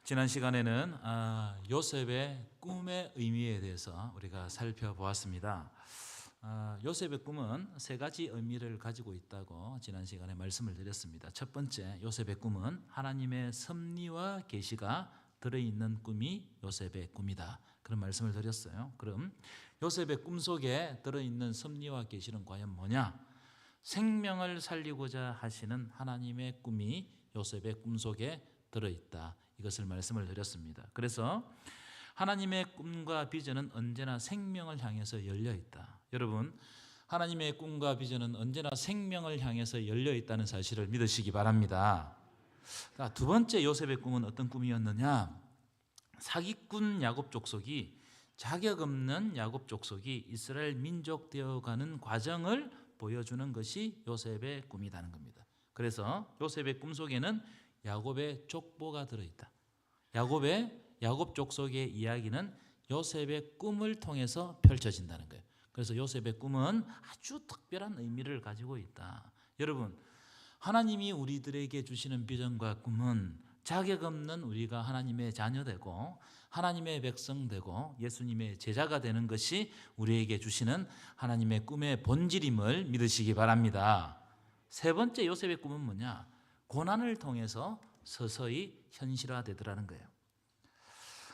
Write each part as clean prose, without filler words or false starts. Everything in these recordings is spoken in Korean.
지난 시간에는 요셉의 꿈의 의미에 대해서 우리가 살펴보았습니다. 요셉의 꿈은 세 가지 의미를 가지고 있다고 지난 시간에 말씀을 드렸습니다. 첫 번째, 요셉의 꿈은 하나님의 섭리와 계시가 들어있는 꿈이 요셉의 꿈이다. 그런 말씀을 드렸어요. 그럼 요셉의 꿈 속에 들어있는 섭리와 계시는 과연 뭐냐? 생명을 살리고자 하시는 하나님의 꿈이 요셉의 꿈 속에 들어있다. 이것을 말씀을 드렸습니다. 그래서 하나님의 꿈과 비전은 언제나 생명을 향해서 열려 있다. 여러분, 하나님의 꿈과 비전은 언제나 생명을 향해서 열려 있다는 사실을 믿으시기 바랍니다. 두 번째, 요셉의 꿈은 어떤 꿈이었느냐? 사기꾼 야곱 족속이 자격 없는 야곱 족속이 이스라엘 민족 되어가는 과정을 보여주는 것이 요셉의 꿈이라는 겁니다. 그래서 요셉의 꿈 속에는 야곱의 족보가 들어있다. 야곱 족속의 이야기는 요셉의 꿈을 통해서 펼쳐진다는 거예요. 그래서 요셉의 꿈은 아주 특별한 의미를 가지고 있다. 여러분, 하나님이 우리들에게 주시는 비전과 꿈은 자격 없는 우리가 하나님의 자녀 되고 하나님의 백성 되고 예수님의 제자가 되는 것이 우리에게 주시는 하나님의 꿈의 본질임을 믿으시기 바랍니다. 세 번째, 요셉의 꿈은 뭐냐? 고난을 통해서 서서히 현실화되더라는 거예요.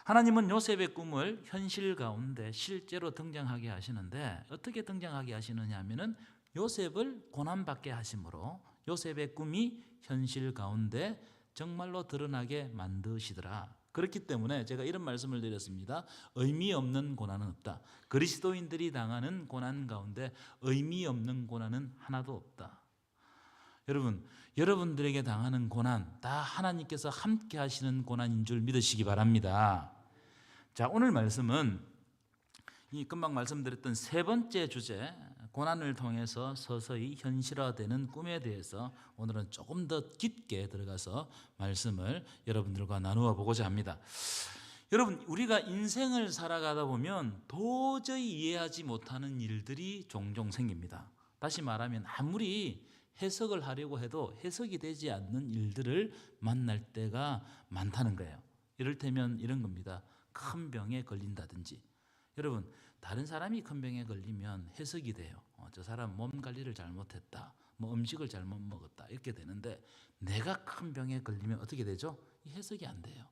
하나님은 요셉의 꿈을 현실 가운데 실제로 등장하게 하시는데 어떻게 등장하게 하시느냐 하면은 요셉을 고난받게 하심으로 요셉의 꿈이 현실 가운데 정말로 드러나게 만드시더라. 그렇기 때문에 제가 이런 말씀을 드렸습니다. 의미 없는 고난은 없다. 그리스도인들이 당하는 고난 가운데 의미 없는 고난은 하나도 없다. 여러분, 여러분들에게 당하는 고난 다 하나님께서 함께 하시는 고난인 줄 믿으시기 바랍니다. 자, 오늘 말씀은 이 금방 말씀드렸던 세 번째 주제, 고난을 통해서 서서히 현실화되는 꿈에 대해서 오늘은 조금 더 깊게 들어가서 말씀을 여러분들과 나누어 보고자 합니다. 여러분, 우리가 인생을 살아가다 보면 도저히 이해하지 못하는 일들이 종종 생깁니다. 다시 말하면 아무리 해석을 하려고 해도 해석이 되지 않는 일들을 만날 때가 많다는 거예요. 이를테면 이런 겁니다. 큰 병에 걸린다든지. 여러분, 다른 사람이 큰 병에 걸리면 해석이 돼요. 저 사람 몸 관리를 잘못했다, 뭐 음식을 잘못 먹었다, 이렇게 되는데 내가 큰 병에 걸리면 어떻게 되죠? 해석이 안 돼요.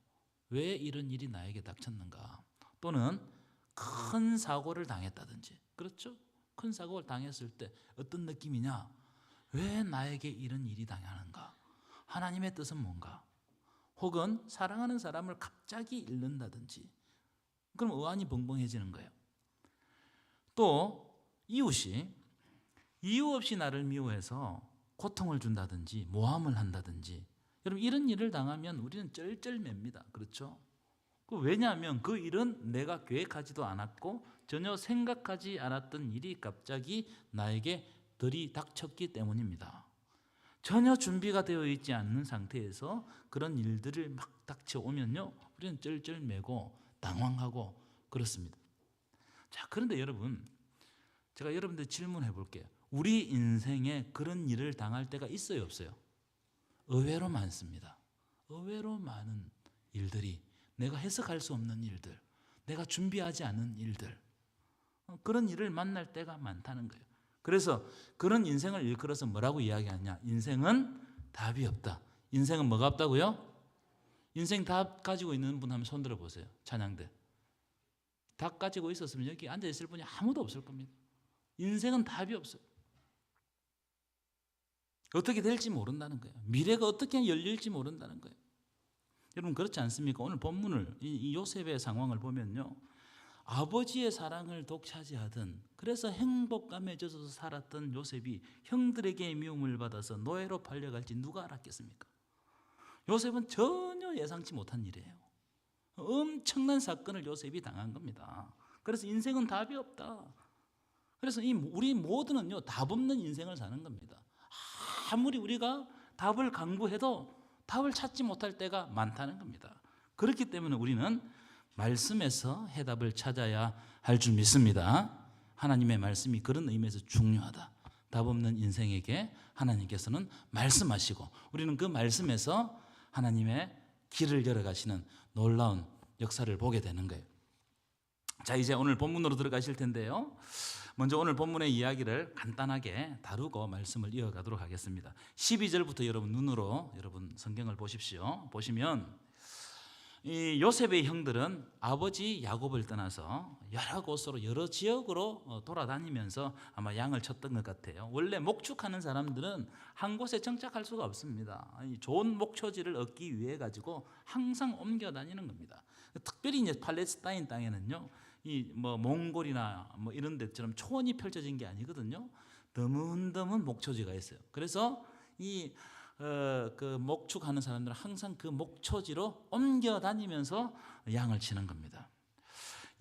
왜 이런 일이 나에게 닥쳤는가? 또는 큰 사고를 당했다든지. 그렇죠? 큰 사고를 당했을 때 어떤 느낌이냐? 왜 나에게 이런 일이 당하는가? 하나님의 뜻은 뭔가? 혹은 사랑하는 사람을 갑자기 잃는다든지. 그럼 의안이 벙벙해지는 거예요. 또 이웃이 이유 없이 나를 미워해서 고통을 준다든지 모함을 한다든지. 여러분, 이런 일을 당하면 우리는 쩔쩔맵니다. 그렇죠? 왜냐하면 그 일은 내가 계획하지도 않았고 전혀 생각하지 않았던 일이 갑자기 나에게 들이닥쳤기 때문입니다. 전혀 준비가 되어 있지 않는 상태에서 그런 일들을 막 닥쳐오면요, 우리는 쩔쩔매고 당황하고 그렇습니다. 자, 그런데 여러분, 제가 여러분들 질문해 볼게요. 우리 인생에 그런 일을 당할 때가 있어요, 없어요? 의외로 많습니다. 의외로 많은 일들이, 내가 해석할 수 없는 일들, 내가 준비하지 않은 일들, 그런 일을 만날 때가 많다는 거예요. 그래서 그런 인생을 일컬어서 뭐라고 이야기하냐? 인생은 답이 없다. 인생은 뭐가 없다고요? 인생 답 가지고 있는 분 한번 손 들어보세요. 찬양대. 답 가지고 있었으면 여기 앉아있을 분이 아무도 없을 겁니다. 인생은 답이 없어요. 어떻게 될지 모른다는 거예요. 미래가 어떻게 열릴지 모른다는 거예요. 여러분, 그렇지 않습니까? 오늘 본문을, 이 요셉의 상황을 보면요, 아버지의 사랑을 독차지하던, 그래서 행복감에 젖어서 살았던 요셉이 형들에게 미움을 받아서 노예로 팔려갈지 누가 알았겠습니까? 요셉은 전혀 예상치 못한 일이에요. 엄청난 사건을 요셉이 당한 겁니다. 그래서 인생은 답이 없다. 그래서 우리 모두는요, 답 없는 인생을 사는 겁니다. 아무리 우리가 답을 강구해도 답을 찾지 못할 때가 많다는 겁니다. 그렇기 때문에 우리는 말씀에서 해답을 찾아야 할 줄 믿습니다. 하나님의 말씀이 그런 의미에서 중요하다. 답 없는 인생에게 하나님께서는 말씀하시고 우리는 그 말씀에서 하나님의 길을 열어가시는 놀라운 역사를 보게 되는 거예요. 자, 이제 오늘 본문으로 들어가실 텐데요. 먼저 오늘 본문의 이야기를 간단하게 다루고 말씀을 이어가도록 하겠습니다. 12절부터 여러분 눈으로 여러분 성경을 보십시오. 보시면 이 요셉의 형들은 아버지 야곱을 떠나서 여러 곳으로 여러 지역으로 돌아다니면서 아마 양을 쳤던 것 같아요. 원래 목축하는 사람들은 한 곳에 정착할 수가 없습니다. 좋은 목초지를 얻기 위해 가지고 항상 옮겨 다니는 겁니다. 특별히 이제 팔레스타인 땅에는요, 이 뭐 몽골이나 뭐 이런 데처럼 초원이 펼쳐진 게 아니거든요. 드문드문 목초지가 있어요. 그래서 그 목축하는 사람들은 항상 그 목초지로 옮겨 다니면서 양을 치는 겁니다.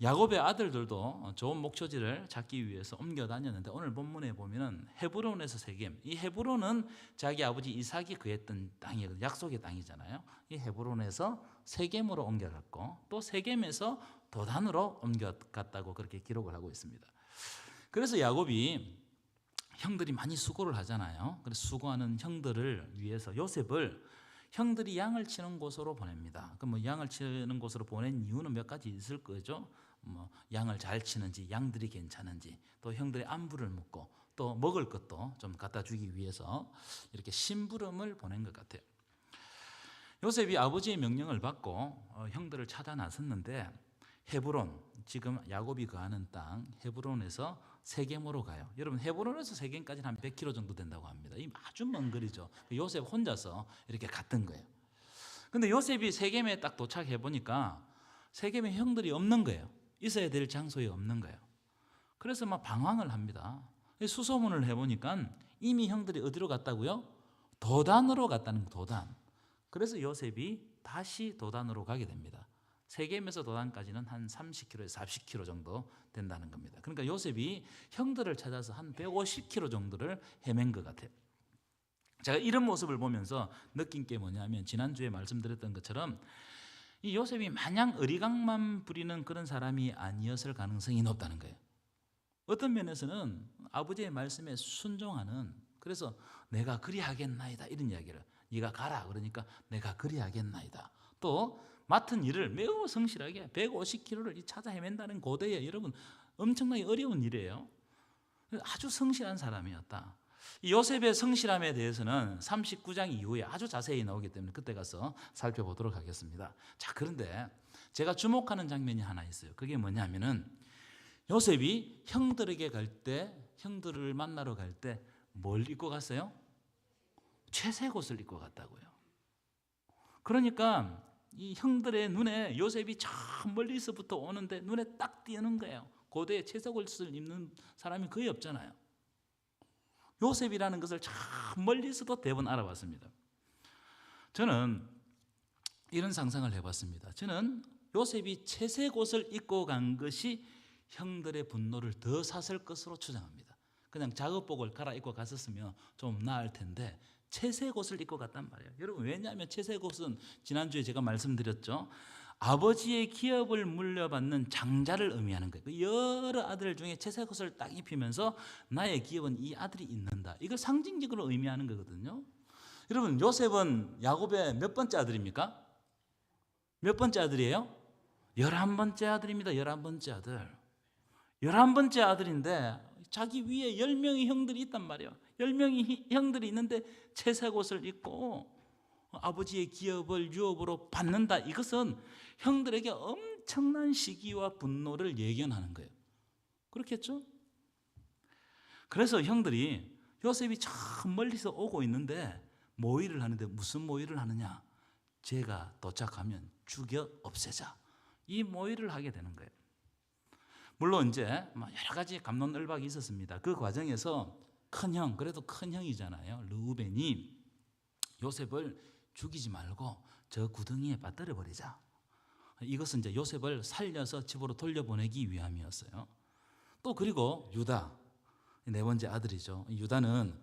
야곱의 아들들도 좋은 목초지를 찾기 위해서 옮겨 다녔는데 오늘 본문에 보면은 헤브론에서 세겜, 이 헤브론은 자기 아버지 이삭이 그했던 땅이거든요. 약속의 땅이잖아요. 이 헤브론에서 세겜으로 옮겨갔고 또 세겜에서 도단으로 옮겨갔다고 그렇게 기록을 하고 있습니다. 그래서 야곱이 형들이 많이 수고를 하잖아요. 그래서 수고하는 형들을 위해서 요셉을 형들이 양을 치는 곳으로 보냅니다. 그럼 뭐 양을 치는 곳으로 보낸 이유는 몇 가지 있을 거죠. 뭐 양을 잘 치는지, 양들이 괜찮은지, 또 형들의 안부를 묻고 또 먹을 것도 좀 갖다 주기 위해서 이렇게 심부름을 보낸 것 같아요. 요셉이 아버지의 명령을 받고 형들을 찾아 나섰는데 헤브론, 지금 야곱이 거하는 땅 헤브론에서 세겜으로 가요. 여러분 헤브론에서 세겜까지는 한 100km 정도 된다고 합니다. 이 아주 먼 거리죠. 요셉 혼자서 이렇게 갔던 거예요. 근데 요셉이 세겜에 딱 도착해 보니까 세겜에 형들이 없는 거예요. 있어야 될 장소에 없는 거예요. 그래서 막 방황을 합니다. 수소문을 해보니까 이미 형들이 어디로 갔다고요? 도단으로 갔다는 거, 도단. 그래서 요셉이 다시 도단으로 가게 됩니다. 세겜에서 도단까지는 한 30km에서 40km 정도 된다는 겁니다. 그러니까 요셉이 형들을 찾아서 한 150km 정도를 헤맨 것 같아요. 제가 이런 모습을 보면서 느낀 게 뭐냐면 지난주에 말씀드렸던 것처럼 이 요셉이 마냥 어리광만 부리는 그런 사람이 아니었을 가능성이 높다는 거예요. 어떤 면에서는 아버지의 말씀에 순종하는, 그래서 내가 그리하겠나이다 이런 이야기를, 네가 가라 그러니까 내가 그리하겠나이다. 또 맡은 일을 매우 성실하게 150km를 찾아 헤맨다는 고대에 여러분 엄청나게 어려운 일이에요. 아주 성실한 사람이었다. 이 요셉의 성실함에 대해서는 39장 이후에 아주 자세히 나오기 때문에 그때 가서 살펴보도록 하겠습니다. 자, 그런데 제가 주목하는 장면이 하나 있어요. 그게 뭐냐면은 요셉이 형들에게 갈 때, 형들을 만나러 갈 때 뭘 입고 갔어요? 채색 옷을 입고 갔다고요. 그러니까 이 형들의 눈에 요셉이 저 멀리서부터 오는데 눈에 딱 띄는 거예요. 고대에 채색 옷을 입는 사람이 거의 없잖아요. 요셉이라는 것을 저 멀리서도 대부분 알아봤습니다. 저는 이런 상상을 해봤습니다. 저는 요셉이 채색 옷을 입고 간 것이 형들의 분노를 더 샀을 것으로 추정합니다. 그냥 작업복을 갈아입고 갔었으면 좀 나을 텐데 채색 옷을 입고 갔단 말이에요. 여러분, 왜냐하면 채색 옷은 지난주에 제가 말씀드렸죠. 아버지의 기업을 물려받는 장자를 의미하는 거예요. 여러 아들 중에 채색 옷을 딱 입히면서 나의 기업은 이 아들이 있는다. 이걸 상징적으로 의미하는 거거든요. 여러분, 요셉은 야곱의 몇 번째 아들입니까? 몇 번째 아들이에요? 11번째 아들입니다. 11번째 아들. 11번째 아들인데 자기 위에 10명의 형들이 있단 말이에요. 10명의 형들이 있는데 채색 옷을 입고 아버지의 기업을 유업으로 받는다. 이것은 형들에게 엄청난 시기와 분노를 예견하는 거예요. 그렇겠죠? 그래서 형들이 요셉이 저 멀리서 오고 있는데 모의를 하는데 무슨 모의를 하느냐? 제가 도착하면 죽여 없애자. 이 모의를 하게 되는 거예요. 물론 이제 여러 가지 갑론을박이 있었습니다. 그 과정에서 큰형, 그래도 큰형이잖아요. 르우벤이 요셉을 죽이지 말고 저 구덩이에 빠뜨려 버리자. 이것은 이제 요셉을 살려서 집으로 돌려보내기 위함이었어요. 또 그리고 유다, 네 번째 아들이죠. 유다는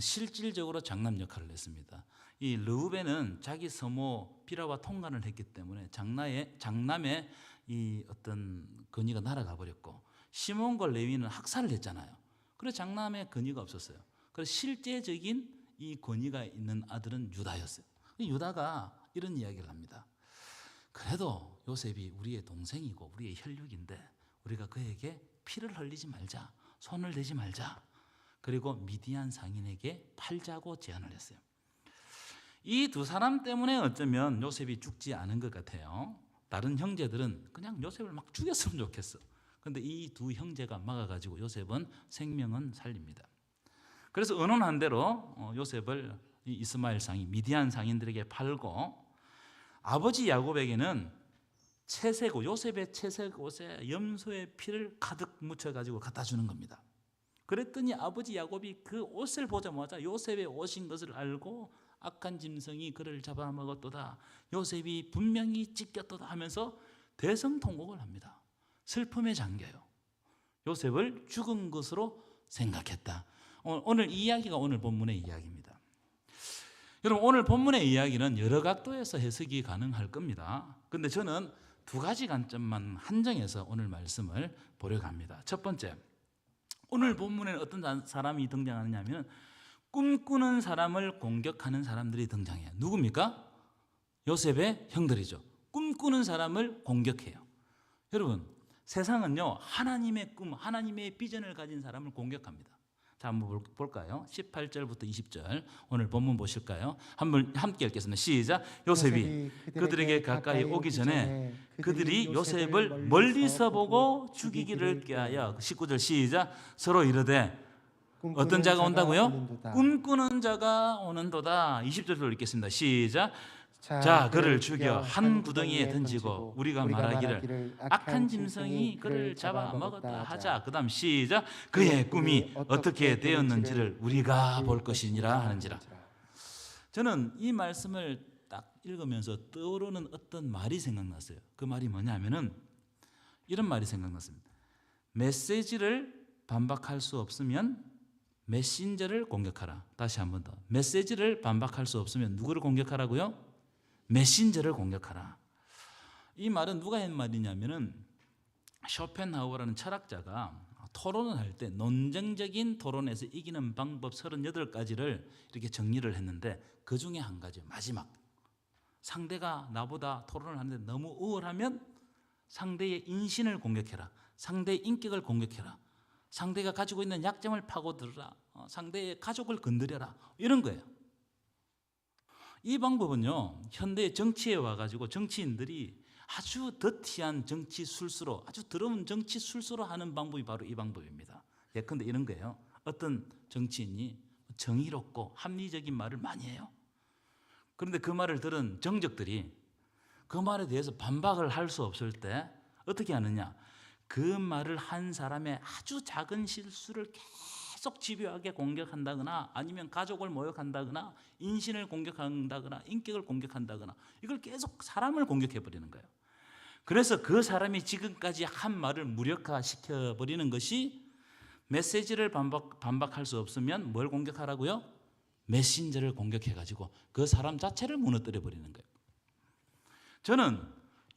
실질적으로 장남 역할을 했습니다. 이 르우벤은 자기 서모 비라와 통관을 했기 때문에 장남의 이 어떤 권위가 날아가 버렸고, 시몬과 레위는 학살을 했잖아요. 그래서 장남의 권위가 없었어요. 그래서 실제적인 이 권위가 있는 아들은 유다였어요. 유다가 이런 이야기를 합니다. 그래도 요셉이 우리의 동생이고 우리의 혈육인데 우리가 그에게 피를 흘리지 말자, 손을 대지 말자. 그리고 미디안 상인에게 팔자고 제안을 했어요. 이 두 사람 때문에 어쩌면 요셉이 죽지 않은 것 같아요. 다른 형제들은 그냥 요셉을 막 죽였으면 좋겠어. 그런데 이 두 형제가 막아가지고 요셉은 생명은 살립니다. 그래서 의논한 대로 요셉을 이스마엘 상인, 미디안 상인들에게 팔고 아버지 야곱에게는 채색 옷, 요셉의 채색 옷에 염소의 피를 가득 묻혀가지고 갖다 주는 겁니다. 그랬더니 아버지 야곱이 그 옷을 보자마자 요셉의 옷인 것을 알고 악한 짐승이 그를 잡아먹었도다, 요셉이 분명히 찢겼도다 하면서 대성통곡을 합니다. 슬픔에 잠겨요. 요셉을 죽은 것으로 생각했다. 오늘 이 이야기가 오늘 본문의 이야기입니다. 여러분, 오늘 본문의 이야기는 여러 각도에서 해석이 가능할 겁니다. 그런데 저는 두 가지 관점만 한정해서 오늘 말씀을 보려고 합니다. 첫 번째, 오늘 본문에는 어떤 사람이 등장하느냐 하면 꿈꾸는 사람을 공격하는 사람들이 등장해요. 누굽니까? 요셉의 형들이죠. 꿈꾸는 사람을 공격해요. 여러분, 세상은요, 하나님의 꿈, 하나님의 비전을 가진 사람을 공격합니다. 자, 한번 볼까요? 18절부터 20절 오늘 본문 보실까요? 한번 함께 읽겠습니다. 시작. 요셉이 그들에게 가까이 오기 전에 그들이 요셉을 멀리서 보고 죽이기를 꾀하여, 19절 시작. 서로 이르되 어떤 자가 온다고요? 꿈꾸는 자가 오는도다. 20절로 읽겠습니다. 시작. 자, 그를 죽여 한 구덩이에 던지고 우리가 말하기를 악한 짐승이 그를 잡아먹었다 하자. 그 다음 시작. 그의 꿈이 어떻게 되었는지를 우리가 볼 것이니라 하는지라. 저는 이 말씀을 딱 읽으면서 떠오르는 어떤 말이 생각났어요. 그 말이 뭐냐면은 이런 말이 생각났습니다. 메시지를 반박할 수 없으면 메신저를 공격하라. 다시 한 번 더. 메시지를 반박할 수 없으면 누구를 공격하라고요? 메신저를 공격하라. 이 말은 누가 한 말이냐면은 쇼펜하우어라는 철학자가 토론을 할 때 논쟁적인 토론에서 이기는 방법 38가지를 이렇게 정리를 했는데 그 중에 한 가지, 마지막, 상대가 나보다 토론을 하는데 너무 우월하면 상대의 인신을 공격해라, 상대의 인격을 공격해라, 상대가 가지고 있는 약점을 파고들어라, 상대의 가족을 건드려라, 이런 거예요. 이 방법은요, 현대 정치에 와가지고 정치인들이 아주 더티한 정치 술수로, 아주 더러운 정치 술수로 하는 방법이 바로 이 방법입니다. 예컨대 이런 거예요. 어떤 정치인이 정의롭고 합리적인 말을 많이 해요. 그런데 그 말을 들은 정적들이 그 말에 대해서 반박을 할 수 없을 때 어떻게 하느냐, 그 말을 한 사람의 아주 작은 실수를 계속 집요하게 공격한다거나 아니면 가족을 모욕한다거나 인신을 공격한다거나 인격을 공격한다거나 이걸 계속 사람을 공격해버리는 거예요. 그래서 그 사람이 지금까지 한 말을 무력화시켜버리는 것이, 메시지를 반박할 수 없으면 뭘 공격하라고요? 메신저를 공격해가지고 그 사람 자체를 무너뜨려버리는 거예요. 저는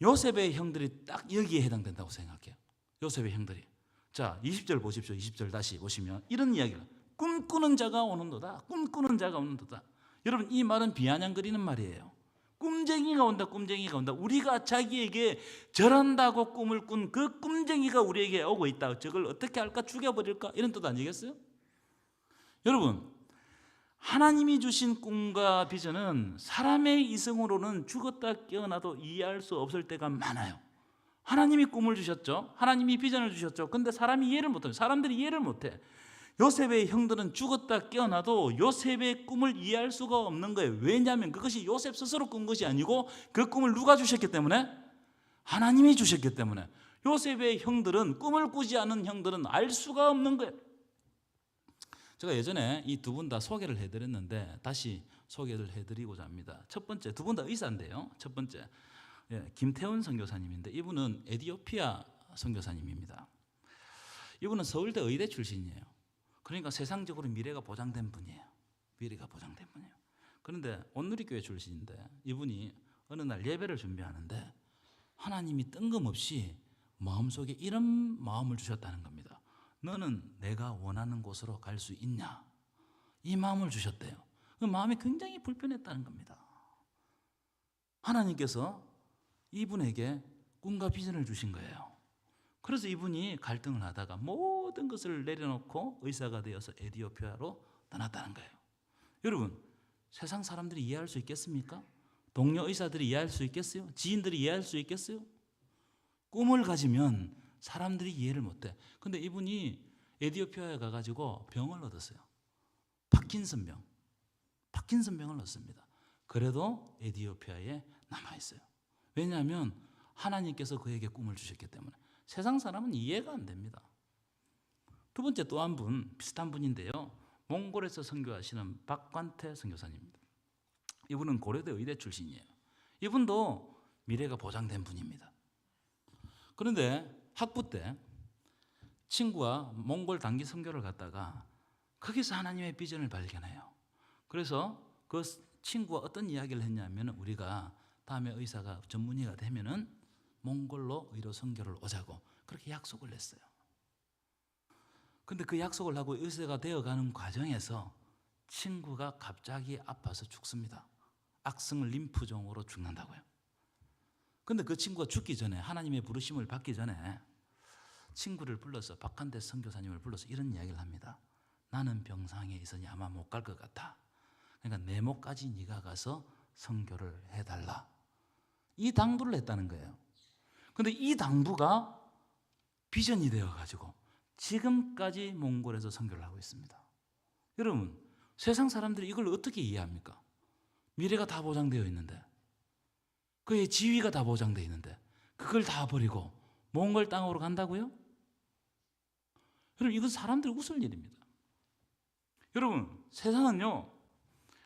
요셉의 형들이 딱 여기에 해당된다고 생각해요. 요셉의 형들이. 자, 20절 보십시오. 20절 다시 보시면 이런 이야기가, 꿈꾸는 자가 오는도다. 꿈꾸는 자가 오는도다. 여러분, 이 말은 비아냥거리는 말이에요. 꿈쟁이가 온다. 꿈쟁이가 온다. 우리가 자기에게 절한다고 꿈을 꾼 그 꿈쟁이가 우리에게 오고 있다. 저걸 어떻게 할까? 죽여버릴까? 이런 뜻 아니겠어요? 여러분, 하나님이 주신 꿈과 비전은 사람의 이성으로는 죽었다 깨어나도 이해할 수 없을 때가 많아요. 하나님이 꿈을 주셨죠. 하나님이 비전을 주셨죠. 근데 사람이 이해를 못해요. 사람들이 이해를 못해. 요셉의 형들은 죽었다 깨어나도 요셉의 꿈을 이해할 수가 없는 거예요. 왜냐하면 그것이 요셉 스스로 꾼 것이 아니고 그 꿈을 누가 주셨기 때문에? 하나님이 주셨기 때문에. 요셉의 형들은, 꿈을 꾸지 않은 형들은 알 수가 없는 거예요. 제가 예전에 이 두 분 다 소개를 해드렸는데 다시 소개를 해드리고자 합니다. 첫 번째, 두 분 다 의사인데요. 첫 번째, 김태훈 선교사님인데 이분은 에티오피아 선교사님입니다. 이분은 서울대 의대 출신이에요. 그러니까 세상적으로 미래가 보장된 분이에요. 미래가 보장된 분이에요. 그런데 온누리교회 출신인데 이분이 어느 날 예배를 준비하는데 하나님이 뜬금없이 마음속에 이런 마음을 주셨다는 겁니다. 너는 내가 원하는 곳으로 갈 수 있냐? 이 마음을 주셨대요. 그 마음이 굉장히 불편했다는 겁니다. 하나님께서 이분에게 꿈과 비전을 주신 거예요. 그래서 이분이 갈등을 하다가 모든 것을 내려놓고 의사가 되어서 에티오피아로 떠났다는 거예요. 여러분, 세상 사람들이 이해할 수 있겠습니까? 동료 의사들이 이해할 수 있겠어요? 지인들이 이해할 수 있겠어요? 꿈을 가지면 사람들이 이해를 못해. 근데 이분이 에티오피아에 가가지고 병을 얻었어요. 파킨슨병을 얻습니다. 그래도 에티오피아에 남아있어요. 왜냐하면 하나님께서 그에게 꿈을 주셨기 때문에. 세상 사람은 이해가 안 됩니다. 두 번째 또 한 분, 비슷한 분인데요. 몽골에서 선교하시는 박관태 선교사님입니다. 이분은 고려대 의대 출신이에요. 이분도 미래가 보장된 분입니다. 그런데 학부 때 친구와 몽골 단기 선교를 갔다가 거기서 하나님의 비전을 발견해요. 그래서 그 친구와 어떤 이야기를 했냐면 우리가 다음에 의사가 전문의가 되면은 몽골로 의료 선교를 오자고 그렇게 약속을 했어요. 근데 그 약속을 하고 의사가 되어가는 과정에서 친구가 갑자기 아파서 죽습니다. 악성 림프종으로 죽는다고요. 근데 그 친구가 죽기 전에 하나님의 부르심을 받기 전에 친구를 불러서 박한대 선교사님을 불러서 이런 이야기를 합니다. 나는 병상에 있으니 아마 못 갈 것 같아. 그러니까 내 목까지 네가 가서 선교를 해달라. 이 당부를 했다는 거예요. 근데 이 당부가 비전이 되어가지고 지금까지 몽골에서 선교를 하고 있습니다. 여러분, 세상 사람들이 이걸 어떻게 이해합니까? 미래가 다 보장되어 있는데, 그의 지위가 다 보장되어 있는데 그걸 다 버리고 몽골 땅으로 간다고요? 여러분, 이건 사람들이 웃을 일입니다. 여러분, 세상은요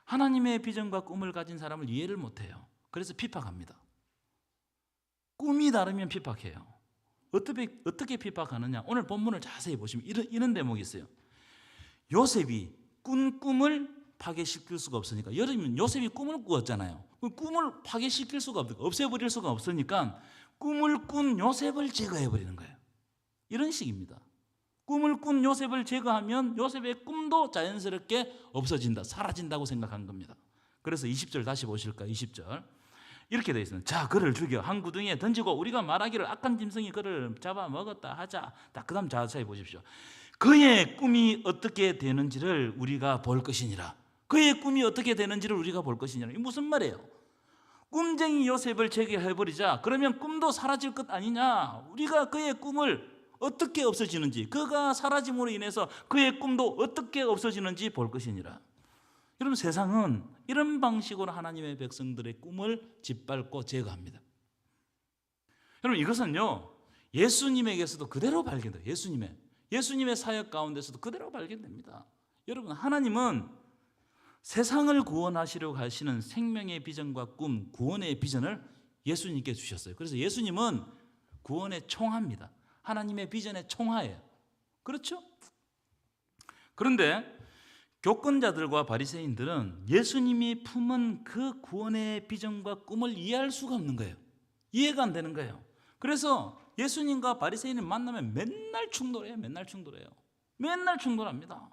하나님의 비전과 꿈을 가진 사람을 이해를 못해요. 그래서 핍박합니다. 꿈이 다르면 핍박해요. 어떻게 핍박하느냐? 오늘 본문을 자세히 보시면 이런 대목이 있어요. 요셉이 꾼 꿈을 파괴시킬 수가 없으니까, 여러분 요셉이 꿈을 꾸었잖아요. 꿈을 파괴시킬 수가 없으니까, 없애버릴 수가 없으니까 꿈을 꾼 요셉을 제거해버리는 거예요. 이런 식입니다. 꿈을 꾼 요셉을 제거하면 요셉의 꿈도 자연스럽게 없어진다, 사라진다고 생각한 겁니다. 그래서 20절 다시 보실까요? 20절 이렇게 되어 있습니다. 자, 그를 죽여 한 구덩이에 던지고 우리가 말하기를 악한 짐승이 그를 잡아먹었다 하자. 그 다음 자세히 보십시오. 그의 꿈이 어떻게 되는지를 우리가 볼 것이니라. 그의 꿈이 어떻게 되는지를 우리가 볼 것이니라. 이게 무슨 말이에요? 꿈쟁이 요셉을 제거해버리자. 그러면 꿈도 사라질 것 아니냐. 우리가 그의 꿈을 어떻게 없어지는지, 그가 사라짐으로 인해서 그의 꿈도 어떻게 없어지는지 볼 것이니라. 여러분, 세상은 이런 방식으로 하나님의 백성들의 꿈을 짓밟고 제거합니다. 여러분, 이것은요 예수님에게서도 그대로 발견돼요. 예수님의 사역 가운데서도 그대로 발견됩니다. 여러분, 하나님은 세상을 구원하시려고 하시는 생명의 비전과 꿈, 구원의 비전을 예수님께 주셨어요. 그래서 예수님은 구원의 총화입니다. 하나님의 비전의 총화예요. 그렇죠? 그런데 교권자들과 바리새인들은 예수님이 품은 그 구원의 비전과 꿈을 이해할 수가 없는 거예요. 이해가 안 되는 거예요. 그래서 예수님과 바리새인을 만나면 맨날 충돌해요. 맨날 충돌합니다.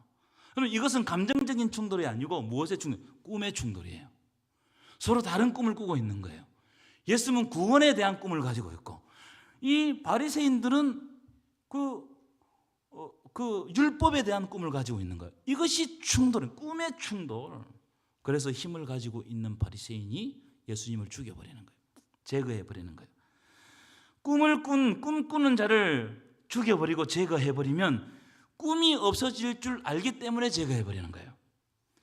그럼 이것은 감정적인 충돌이 아니고 무엇의 충돌? 꿈의 충돌이에요. 서로 다른 꿈을 꾸고 있는 거예요. 예수님은 구원에 대한 꿈을 가지고 있고, 이 바리새인들은 그 율법에 대한 꿈을 가지고 있는 거예요. 이것이 충돌은 꿈의 충돌. 그래서 힘을 가지고 있는 바리새인이 예수님을 죽여버리는 거예요. 제거해버리는 거예요. 꿈꾸는 자를 죽여버리고 제거해버리면 꿈이 없어질 줄 알기 때문에 제거해버리는 거예요.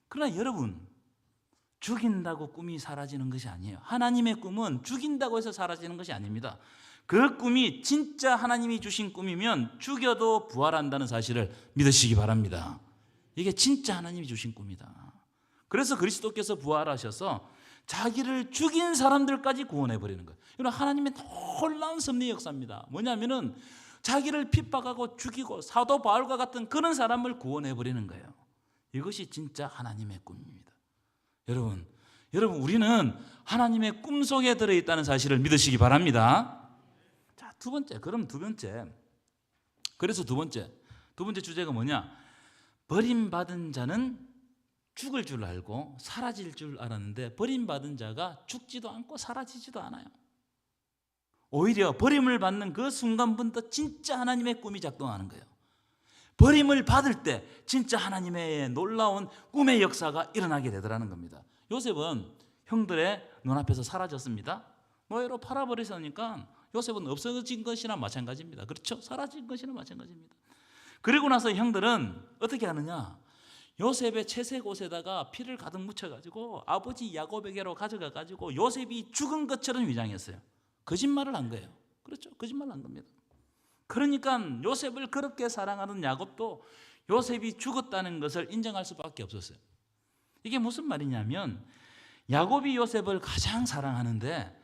그러나 여러분, 죽인다고 꿈이 사라지는 것이 아니에요. 하나님의 꿈은 죽인다고 해서 사라지는 것이 아닙니다. 그 꿈이 진짜 하나님이 주신 꿈이면 죽여도 부활한다는 사실을 믿으시기 바랍니다. 이게 진짜 하나님이 주신 꿈이다. 그래서 그리스도께서 부활하셔서 자기를 죽인 사람들까지 구원해버리는 거예요. 이건 하나님의 놀라운 섭리의 역사입니다. 뭐냐면은 자기를 핍박하고 죽이고 사도 바울과 같은 그런 사람을 구원해버리는 거예요. 이것이 진짜 하나님의 꿈입니다. 여러분, 우리는 하나님의 꿈 속에 들어있다는 사실을 믿으시기 바랍니다. 자, 두 번째. 그래서 두 번째 주제가 뭐냐? 버림받은 자는 죽을 줄 알고 사라질 줄 알았는데 버림받은 자가 죽지도 않고 사라지지도 않아요. 오히려 버림을 받는 그 순간부터 진짜 하나님의 꿈이 작동하는 거예요. 버림을 받을 때 진짜 하나님의 놀라운 꿈의 역사가 일어나게 되더라는 겁니다. 요셉은 형들의 눈앞에서 사라졌습니다. 노예로 팔아버리니까 요셉은 없어진 것이나 마찬가지입니다. 그렇죠? 사라진 것이나 마찬가지입니다. 그리고 나서 형들은 어떻게 하느냐? 요셉의 채색 옷에다가 피를 가득 묻혀가지고 아버지 야곱에게로 가져가가지고 요셉이 죽은 것처럼 위장했어요. 거짓말을 한 거예요. 그렇죠? 거짓말을 한 겁니다. 그러니까 요셉을 그렇게 사랑하는 야곱도 요셉이 죽었다는 것을 인정할 수밖에 없었어요. 이게 무슨 말이냐면 야곱이 요셉을 가장 사랑하는데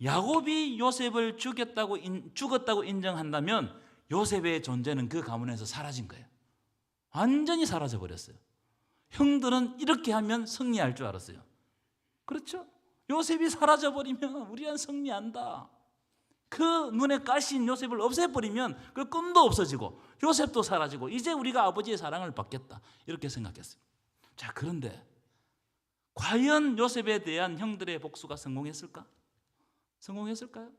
야곱이 요셉을 죽었다고 인정한다면 요셉의 존재는 그 가문에서 사라진 거예요. 완전히 사라져 버렸어요. 형들은 이렇게 하면 승리할 줄 알았어요. 그렇죠? 요셉이 사라져 버리면 우리는 승리한다. 그 눈에 가신 요셉을 없애버리면 그 꿈도 없어지고 요셉도 사라지고 이제 우리가 아버지의 사랑을 받겠다, 이렇게 생각했어요. 자, 그런데 과연 요셉에 대한 형들의 복수가 성공했을까? 성공했을까요?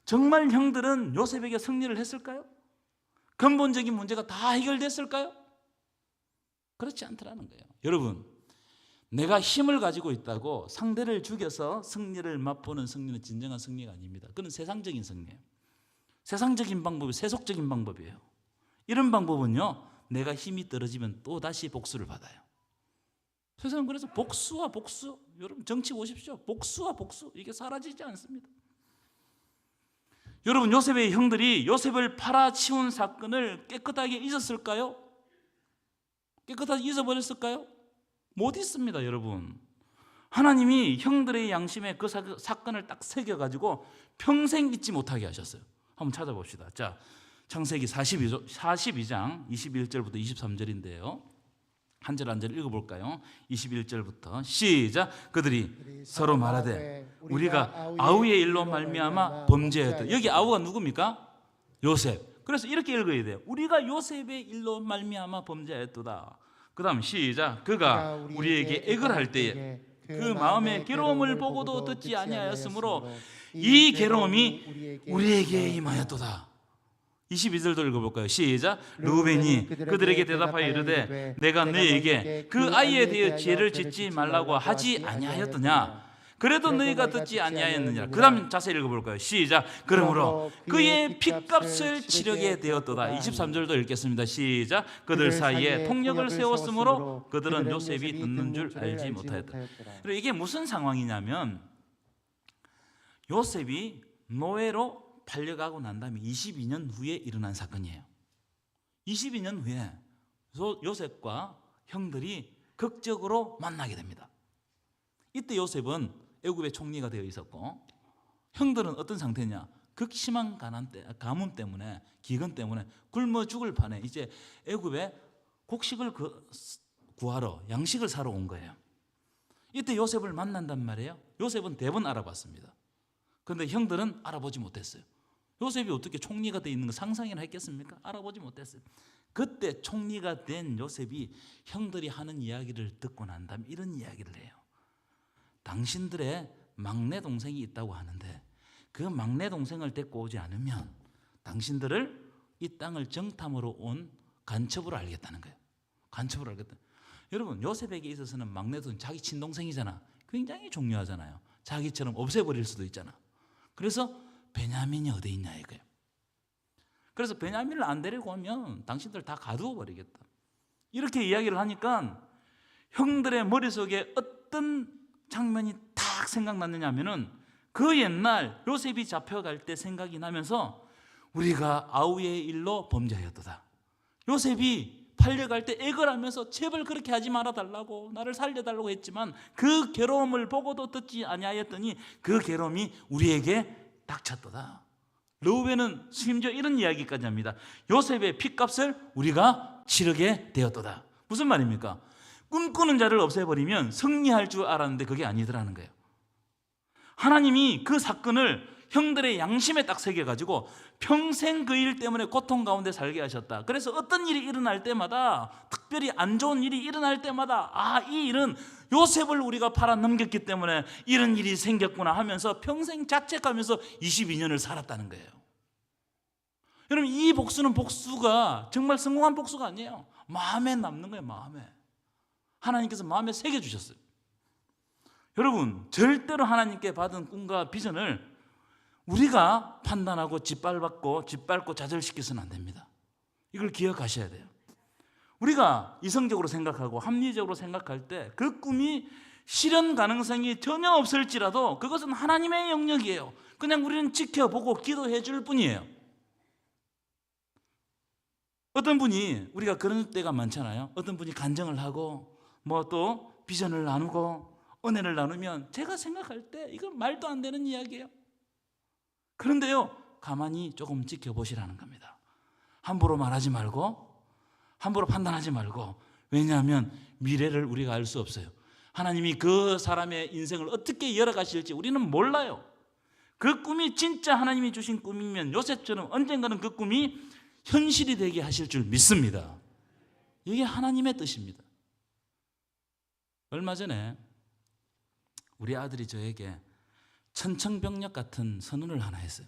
정말 형들은 요셉에게 승리를 했을까요? 근본적인 문제가 다 해결됐을까요? 그렇지 않더라는 거예요. 여러분, 내가 힘을 가지고 있다고 상대를 죽여서 승리를 맛보는 승리는 진정한 승리가 아닙니다. 그건 세상적인 승리예요. 세상적인 방법이 세속적인 방법이에요. 이런 방법은요, 내가 힘이 떨어지면 또다시 복수를 받아요. 세상은 그래서 복수와 복수, 여러분 정치 보십시오. 복수와 복수, 이게 사라지지 않습니다. 여러분, 요셉의 형들이 요셉을 팔아치운 사건을 깨끗하게 잊었을까요? 깨끗하게 잊어버렸을까요? 못 잊습니다, 여러분. 하나님이 형들의 양심에 그 사건을 딱 새겨가지고 평생 잊지 못하게 하셨어요. 한번 찾아봅시다. 자, 창세기 42장 21절부터 23절인데요. 한 절 한 절 읽어볼까요? 21절부터 시작. 그들이 서로 말하되 우리가 아우의 일로 말미암아 범죄했다. 여기 아우가 누굽니까? 요셉. 그래서 이렇게 읽어야 돼요. 우리가 요셉의 일로 말미암아 범죄했도다. 그 다음 시작. 그가 우리에게 액을 할 때에 그 마음의 괴로움을 보고도 듣지 아니하였으므로 이 괴로움이 우리에게 임하였도다. 22절도 읽어볼까요? 시작. 르우벤이 그들에게 대답하여 이르되 내가 너희에게 그 아이에 대해 죄를 짓지 말라고 하지 아니하였더냐? 그래도 너희가 듣지 아니하였느냐? 그 다음 자세히 읽어볼까요? 시작. 그러므로 그의 핏값을 치르게 되었도다. 23절도 읽겠습니다. 시작. 그들 사이에 통력을 세웠으므로 그들은 요셉이 듣는 줄 알지 못하였다. 그리고 이게 무슨 상황이냐면 요셉이 노예로 팔려가고 난 다음에 22년 후에 일어난 사건이에요. 22년 후에 요셉과 형들이 극적으로 만나게 됩니다. 이때 요셉은 애굽의 총리가 되어 있었고 형들은 어떤 상태냐? 극심한 가뭄 때문에, 기근 때문에 굶어 죽을 판에 이제 애굽에 곡식을 구하러, 양식을 사러 온 거예요. 이때 요셉을 만난단 말이에요. 요셉은 대번 알아봤습니다. 그런데 형들은 알아보지 못했어요. 요셉이 어떻게 총리가 되어 있는 거 상상이나 했겠습니까? 알아보지 못했어요. 그때 총리가 된 요셉이 형들이 하는 이야기를 듣고 난 다음에 이런 이야기를 해요. 당신들의 막내 동생이 있다고 하는데 그 막내 동생을 데리고 오지 않으면 당신들을 이 땅을 정탐으로 온 간첩으로 알겠다는 거예요. 간첩으로 알겠다. 여러분, 요셉에게 있어서는 막내 동생, 자기 친동생이잖아. 굉장히 중요하잖아요. 자기처럼 없애버릴 수도 있잖아. 그래서 베냐민이 어디 있냐 이거예요. 그래서 베냐민을 안 데리고 오면 당신들 다 가두어 버리겠다. 이렇게 이야기를 하니까 형들의 머릿속에 어떤 장면이 딱 생각났느냐 하면은 그 옛날 요셉이 잡혀갈 때 생각이 나면서 우리가 아우의 일로 범죄하였도다. 요셉이 팔려갈 때 액을 하면서 제발 그렇게 하지 말아달라고, 나를 살려달라고 했지만 그 괴로움을 보고도 듣지 아니하였더니 그 괴로움이 우리에게 닥쳤도다. 르우벤은 심지어 이런 이야기까지 합니다. 요셉의 핏값을 우리가 치르게 되었도다. 무슨 말입니까? 꿈꾸는 자를 없애버리면 승리할 줄 알았는데 그게 아니더라는 거예요. 하나님이 그 사건을 형들의 양심에 딱 새겨가지고 평생 그 일 때문에 고통 가운데 살게 하셨다. 그래서 어떤 일이 일어날 때마다, 특별히 안 좋은 일이 일어날 때마다 이 일은 요셉을 우리가 팔아 넘겼기 때문에 이런 일이 생겼구나 하면서 평생 자책하면서 22년을 살았다는 거예요. 여러분, 이 복수는 복수가 정말 성공한 복수가 아니에요. 마음에 남는 거예요. 마음에. 하나님께서 마음에 새겨주셨어요. 여러분, 절대로 하나님께 받은 꿈과 비전을 우리가 판단하고 짓밟고 좌절시켜서는 안 됩니다. 이걸 기억하셔야 돼요. 우리가 이성적으로 생각하고 합리적으로 생각할 때 그 꿈이 실현 가능성이 전혀 없을지라도 그것은 하나님의 영역이에요. 그냥 우리는 지켜보고 기도해 줄 뿐이에요. 어떤 분이, 우리가 그런 때가 많잖아요. 어떤 분이 간증을 하고 또 비전을 나누고 은혜를 나누면 제가 생각할 때 이건 말도 안 되는 이야기예요. 그런데요, 가만히 조금 지켜보시라는 겁니다. 함부로 말하지 말고, 함부로 판단하지 말고. 왜냐하면 미래를 우리가 알 수 없어요. 하나님이 그 사람의 인생을 어떻게 열어가실지 우리는 몰라요. 그 꿈이 진짜 하나님이 주신 꿈이면 요셉처럼 언젠가는 그 꿈이 현실이 되게 하실 줄 믿습니다. 이게 하나님의 뜻입니다. 얼마 전에 우리 아들이 저에게 천청병력 같은 선언을 하나 했어요.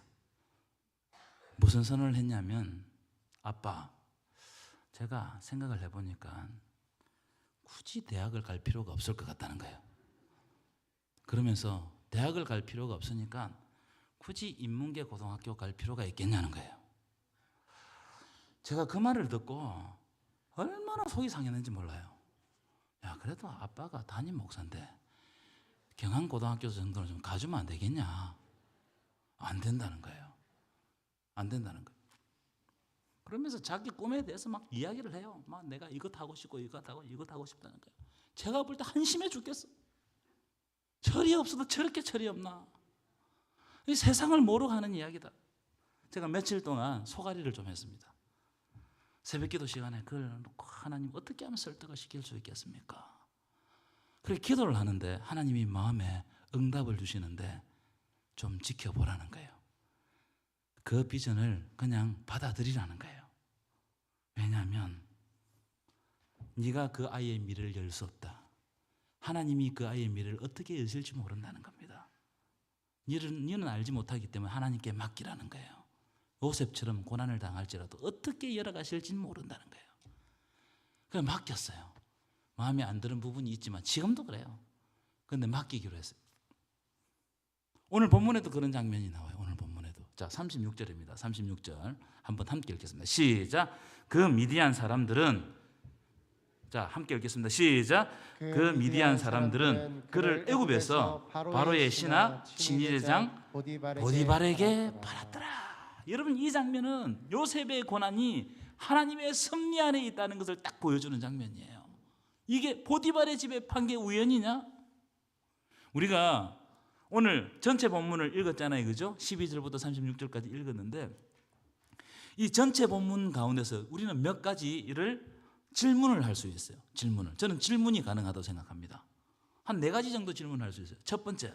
무슨 선언을 했냐면, 아빠, 제가 생각을 해보니까 굳이 대학을 갈 필요가 없을 것 같다는 거예요. 그러면서 대학을 갈 필요가 없으니까 굳이 인문계 고등학교 갈 필요가 있겠냐는 거예요. 제가 그 말을 듣고 얼마나 속이 상했는지 몰라요. 야, 그래도 아빠가 담임 목사인데 경항고등학교 정도는 좀 가주면 안 되겠냐? 안 된다는 거예요. 안 된다는 거예요. 그러면서 자기 꿈에 대해서 막 이야기를 해요. 막 내가 이것 하고 싶고 이것 하고 싶다는 거예요. 제가 볼 때 한심해 죽겠어. 철이 없어도 저렇게 철이 없나? 이 세상을 모르고 하는 이야기다. 제가 며칠 동안 소가리를 좀 했습니다. 새벽기도 시간에 그걸 놓고 하나님 어떻게 하면 설득을 시킬 수 있겠습니까? 그렇게 기도를 하는데 하나님이 마음에 응답을 주시는데 좀 지켜보라는 거예요. 그 비전을 그냥 받아들이라는 거예요. 왜냐하면 네가 그 아이의 미래를 열 수 없다. 하나님이 그 아이의 미래를 어떻게 여실지 모른다는 겁니다. 너는 알지 못하기 때문에 하나님께 맡기라는 거예요. 요셉처럼 고난을 당할지라도 어떻게 열어가실지는 모른다는 거예요. 그래서 맡겼어요. 마음에 안 드는 부분이 있지만 지금도 그래요. 그런데 맡기기로 했어요. 오늘 본문에도 그런 장면이 나와요. 오늘 본문에도. 자, 36절입니다. 36절 한번 함께 읽겠습니다. 시작. 그 미디안 사람들은, 자, 함께 읽겠습니다. 시작. 그 미디안 사람들은 그를 애굽에서 바로의 신하 친위대장 보디발에게 팔았더라. 여러분, 이 장면은 요셉의 고난이 하나님의 섭리 안에 있다는 것을 딱 보여주는 장면이에요. 이게 보디발의 집에 판 게 우연이냐? 우리가 오늘 전체 본문을 읽었잖아요. 그죠? 12절부터 36절까지 읽었는데 이 전체 본문 가운데서 우리는 몇 가지를 질문을 할 수 있어요. 질문을. 저는 질문이 가능하다고 생각합니다. 한 4가지 정도 질문을 할 수 있어요. 첫 번째,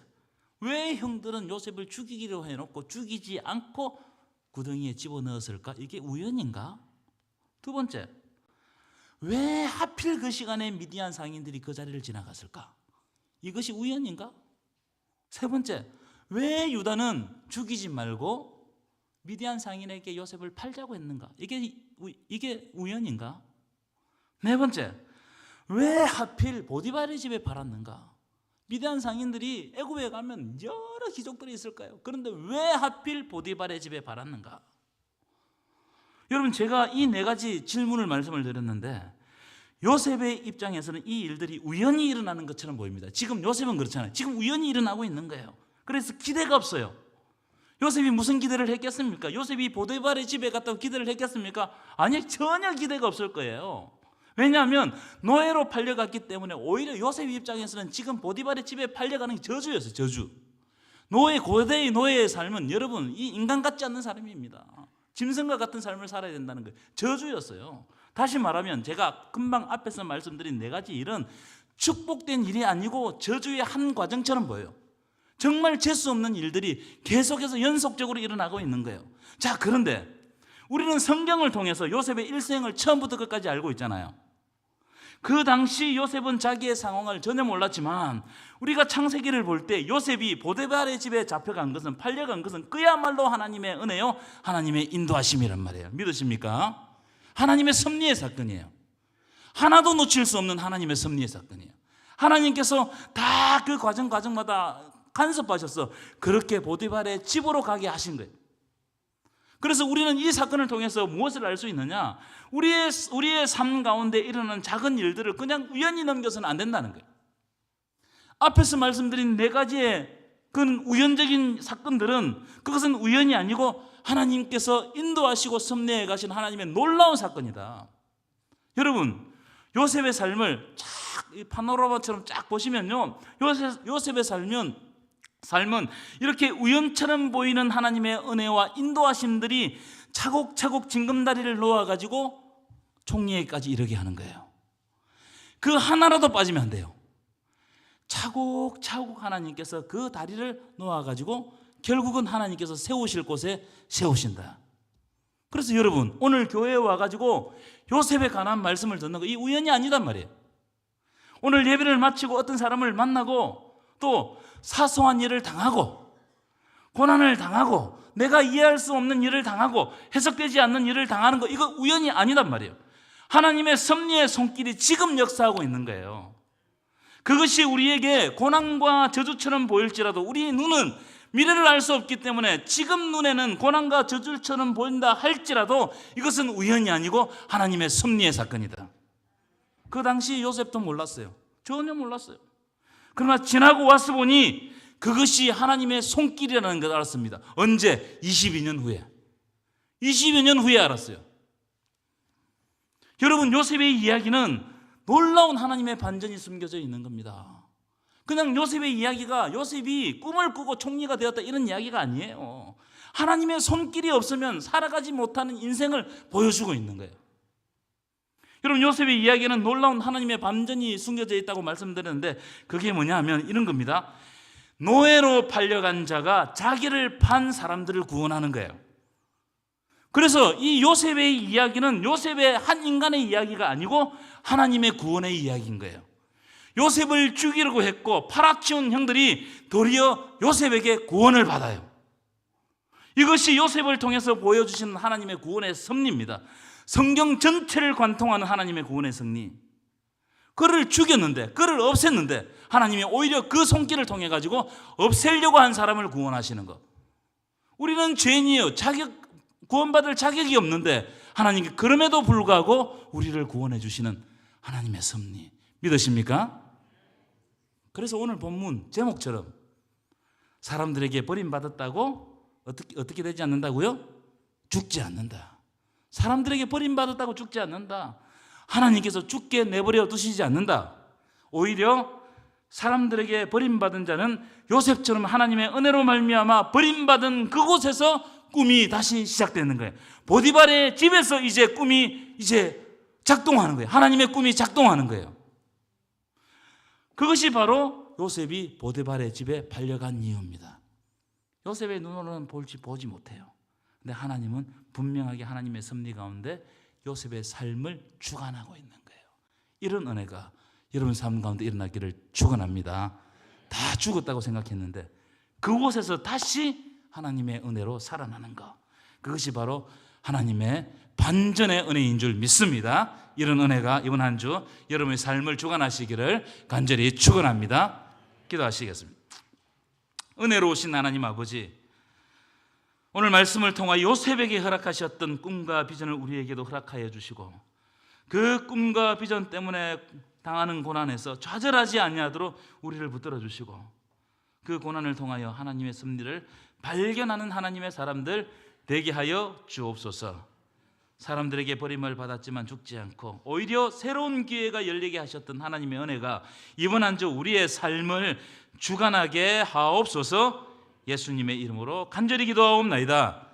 왜 형들은 요셉을 죽이기로 해놓고 죽이지 않고 구덩이에 집어넣었을까? 이게 우연인가? 두 번째, 왜 하필 그 시간에 미디안 상인들이 그 자리를 지나갔을까? 이것이 우연인가? 세 번째, 왜 유다는 죽이지 말고 미디안 상인에게 요셉을 팔자고 했는가? 이게 우연인가? 네 번째, 왜 하필 보디발의 집에 팔았는가? 미디안 상인들이 애굽에 가면 여러 기족들이 있을까요? 그런데 왜 하필 보디발의 집에 팔았는가? 여러분, 제가 이 4가지 질문을 말씀을 드렸는데 요셉의 입장에서는 이 일들이 우연히 일어나는 것처럼 보입니다. 지금 요셉은 그렇잖아요. 지금 우연히 일어나고 있는 거예요. 그래서 기대가 없어요. 요셉이 무슨 기대를 했겠습니까? 요셉이 보디발의 집에 갔다고 기대를 했겠습니까? 아니, 전혀 기대가 없을 거예요. 왜냐하면 노예로 팔려갔기 때문에 오히려 요셉 입장에서는 지금 보디발의 집에 팔려가는 게 저주였어요. 저주. 고대의 노예의 삶은 여러분, 이 인간 같지 않는 삶입니다. 짐승과 같은 삶을 살아야 된다는 거예요. 저주였어요. 다시 말하면 제가 금방 앞에서 말씀드린 4가지 일은 축복된 일이 아니고 저주의 한 과정처럼 보여요. 정말 재수 없는 일들이 계속해서 연속적으로 일어나고 있는 거예요. 자, 그런데 우리는 성경을 통해서 요셉의 일생을 처음부터 끝까지 알고 있잖아요. 그 당시 요셉은 자기의 상황을 전혀 몰랐지만 우리가 창세기를 볼 때 요셉이 보디발의 집에 잡혀간 것은, 팔려간 것은 그야말로 하나님의 은혜요, 하나님의 인도하심이란 말이에요. 믿으십니까? 하나님의 섭리의 사건이에요. 하나도 놓칠 수 없는 하나님의 섭리의 사건이에요. 하나님께서 다 그 과정마다 간섭하셔서 그렇게 보디발의 집으로 가게 하신 거예요. 그래서 우리는 이 사건을 통해서 무엇을 알 수 있느냐? 우리의 삶 가운데 일어나는 작은 일들을 그냥 우연히 넘겨서는 안 된다는 거예요. 앞에서 말씀드린 4가지의 그 우연적인 사건들은 그것은 우연이 아니고 하나님께서 인도하시고 섭리해 가신 하나님의 놀라운 사건이다. 여러분, 요셉의 삶을 파노라마처럼 쫙 보시면요, 요셉의 삶은 이렇게 우연처럼 보이는 하나님의 은혜와 인도하심들이 차곡차곡 징검다리를 놓아가지고 총리에까지 이르게 하는 거예요. 그 하나라도 빠지면 안 돼요. 차곡차곡 하나님께서 그 다리를 놓아가지고 결국은 하나님께서 세우실 곳에 세우신다. 그래서 여러분, 오늘 교회에 와가지고 요셉에 관한 말씀을 듣는 거, 이 우연이 아니단 말이에요. 오늘 예배를 마치고 어떤 사람을 만나고 또 사소한 일을 당하고 고난을 당하고 내가 이해할 수 없는 일을 당하고 해석되지 않는 일을 당하는 거, 이거 우연이 아니단 말이에요. 하나님의 섭리의 손길이 지금 역사하고 있는 거예요. 그것이 우리에게 고난과 저주처럼 보일지라도 우리 눈은 미래를 알 수 없기 때문에 지금 눈에는 고난과 저주처럼 보인다 할지라도 이것은 우연이 아니고 하나님의 섭리의 사건이다. 그 당시 요셉도 몰랐어요. 전혀 몰랐어요. 그러나 지나고 와서 보니 그것이 하나님의 손길이라는 걸 알았습니다. 언제? 22년 후에. 22년 후에 알았어요. 여러분, 요셉의 이야기는 놀라운 하나님의 반전이 숨겨져 있는 겁니다. 그냥 요셉의 이야기가 요셉이 꿈을 꾸고 총리가 되었다 이런 이야기가 아니에요. 하나님의 손길이 없으면 살아가지 못하는 인생을 보여주고 있는 거예요. 여러분, 요셉의 이야기는 놀라운 하나님의 반전이 숨겨져 있다고 말씀드렸는데 그게 뭐냐 하면 이런 겁니다. 노예로 팔려간 자가 자기를 판 사람들을 구원하는 거예요. 그래서 이 요셉의 이야기는 요셉의 한 인간의 이야기가 아니고 하나님의 구원의 이야기인 거예요. 요셉을 죽이려고 했고 팔아치운 형들이 도리어 요셉에게 구원을 받아요. 이것이 요셉을 통해서 보여주시는 하나님의 구원의 섭리입니다. 성경 전체를 관통하는 하나님의 구원의 섭리. 그를 죽였는데, 그를 없앴는데 하나님이 오히려 그 손길을 통해 가지고 없애려고 한 사람을 구원하시는 것. 우리는 죄인이에요. 구원받을 자격이 없는데 하나님께 그럼에도 불구하고 우리를 구원해 주시는 하나님의 섭리. 믿으십니까? 그래서 오늘 본문 제목처럼 사람들에게 버림받았다고 어떻게 되지 않는다고요? 죽지 않는다. 사람들에게 버림받았다고 죽지 않는다. 하나님께서 죽게 내버려 두시지 않는다. 오히려 사람들에게 버림받은 자는 요셉처럼 하나님의 은혜로 말미암아 버림받은 그곳에서 꿈이 다시 시작되는 거예요. 보디발의 집에서 이제 꿈이 작동하는 거예요. 하나님의 꿈이 작동하는 거예요. 그것이 바로 요셉이 보디발의 집에 팔려간 이유입니다. 요셉의 눈으로는 보지 못해요. 근데 하나님은 분명하게 하나님의 섭리 가운데 요셉의 삶을 주관하고 있는 거예요. 이런 은혜가 여러분 삶 가운데 일어나기를 축원합니다. 다 죽었다고 생각했는데 그곳에서 다시 하나님의 은혜로 살아나는 것, 그것이 바로 하나님의 반전의 은혜인 줄 믿습니다. 이런 은혜가 이번 한 주 여러분의 삶을 주관하시기를 간절히 축원합니다. 기도하시겠습니다. 은혜로우신 하나님 아버지, 오늘 말씀을 통하여 요셉에게 허락하셨던 꿈과 비전을 우리에게도 허락하여 주시고 그 꿈과 비전 때문에 당하는 고난에서 좌절하지 아니하도록 우리를 붙들어 주시고 그 고난을 통하여 하나님의 섭리를 발견하는 하나님의 사람들 되게 하여 주옵소서. 사람들에게 버림을 받았지만 죽지 않고 오히려 새로운 기회가 열리게 하셨던 하나님의 은혜가 이번 한 주 우리의 삶을 주관하게 하옵소서. 예수님의 이름으로 간절히 기도하옵나이다.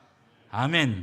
아멘.